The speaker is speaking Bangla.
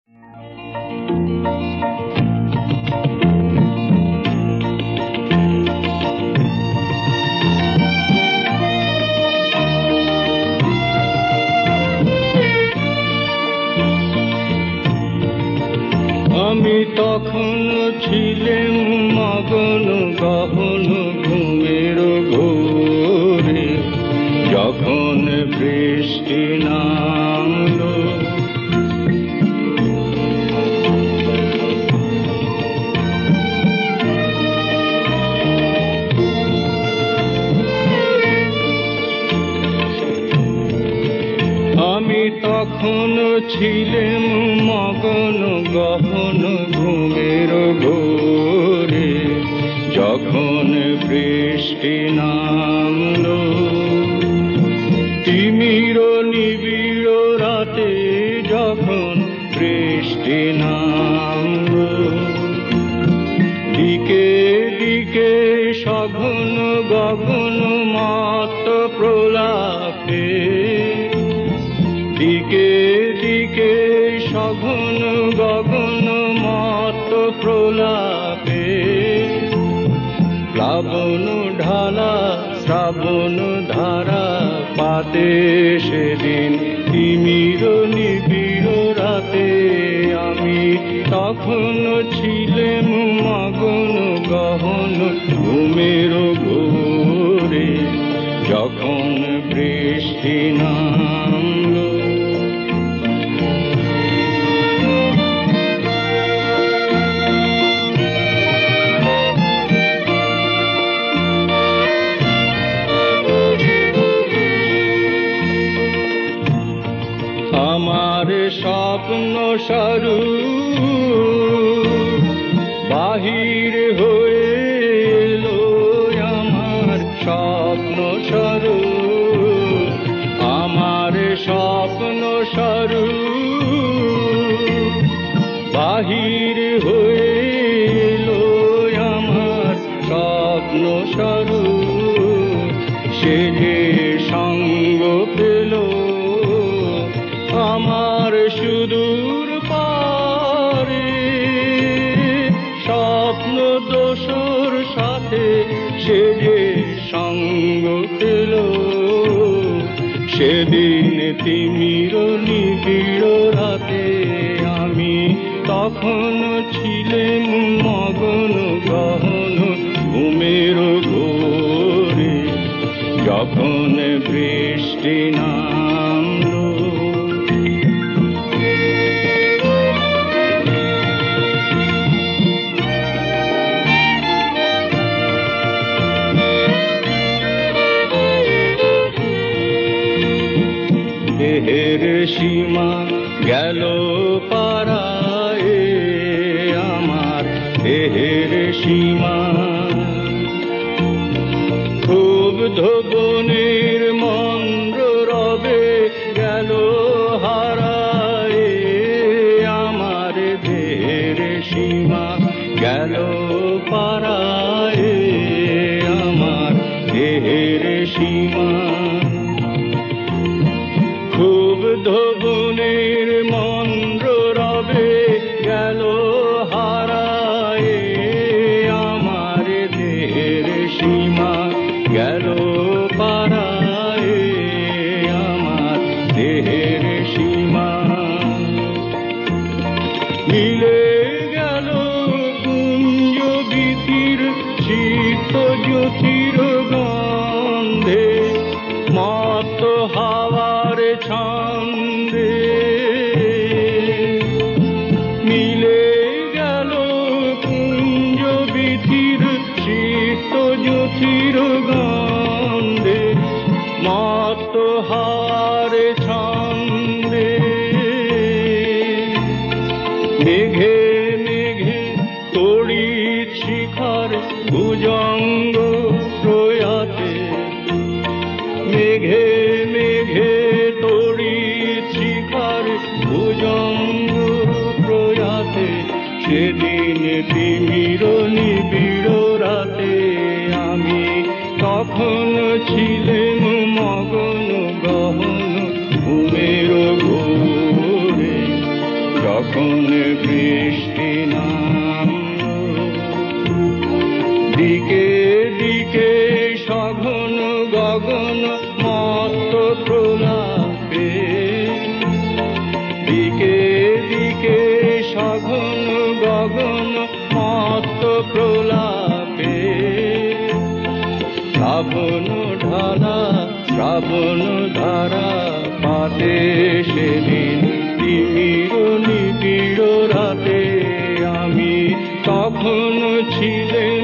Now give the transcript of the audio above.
আমি তখন ছিলেম মগন গহন ঘুমের ঘোরে, যখন বৃষ্টি নামলো আমি তখন ছিলেম মগন গহন ঘুমের ঘোরে, যখন বৃষ্টি নামলো তিমির নিবিড় রাতে, যখন বৃষ্টি নামলো দিকে দিকে সঘন গগন মত প্রলাপে, দিকে দিকে সঘন গগন মত প্রলাপে, প্লাবন ঢালা শ্রাবণ ধারা পাতে সেদিন তিমির নিবিড় রাতে। আমি তখন ছিলেম মগন গহন ঘুমের ঘোরে, যখন বৃষ্টি নামলো আমার স্বপ্ন সরু বাহির হয়ে এলো, আমার স্বপ্ন সরু, আমার স্বপ্ন সরু বাহির হয়ে এলো, আমার স্বপ্ন সরু সে যে সঙ্গ পেল আমার সুদূর পারে, স্বপ্ন দোসর সাথে সে যে সঙ্গ পেল, সেদিন তিমির নিবিড় রাতে। আমি তখন ছিলেম মগন গহন ঘুমের ঘোরে, যখন বৃষ্টি নামলো দেহের সীমা গেল পারায়, আমার দেহের সীমা ক্ষুব্ধ বনের মন্দ্র রবে গেল হারায়, আমার দেহের সীমা গেল পারায়, আমার দেহের সীমা ক্ষুব্ধ বনের মন্দ্র রবে গেল হারায়, আমার দেহের সীমা গেল পারায়, আমার দেহের সীমা মিলে গেল কুঞ্জ ভীতির শীত জ্যোতির গন্ধে, মত হাওয়ার ছন্দে মিলে গেল কুঞ্জ ভীতির শীত জ্যোতির গন্ধে, মত হাওয়ার ছন্দে মেঘে মেঘে তড়িৎ শিখর ভুজঙ্গ প্রয়াতে, মেঘে মেঘে তড়িৎ শিখর ভুজঙ্গ প্রয়াতে, সেদিন তিমির নিবিড় রাতে। আমি তখন ছিলেম মগন গহন ঘুমের ঘোরে, যখন বৃষ্টি নামলো, দিকে দিকে সঘন গগন মত্ত প্রলাপে, দিকে দিকে সঘন গগন মত্ত প্রলাপে, শ্রাবণ ঢালা শ্রাবণ ধারা পাতে সেদিন তিমির নিবিড় রাতে আমি তখন ছিলেন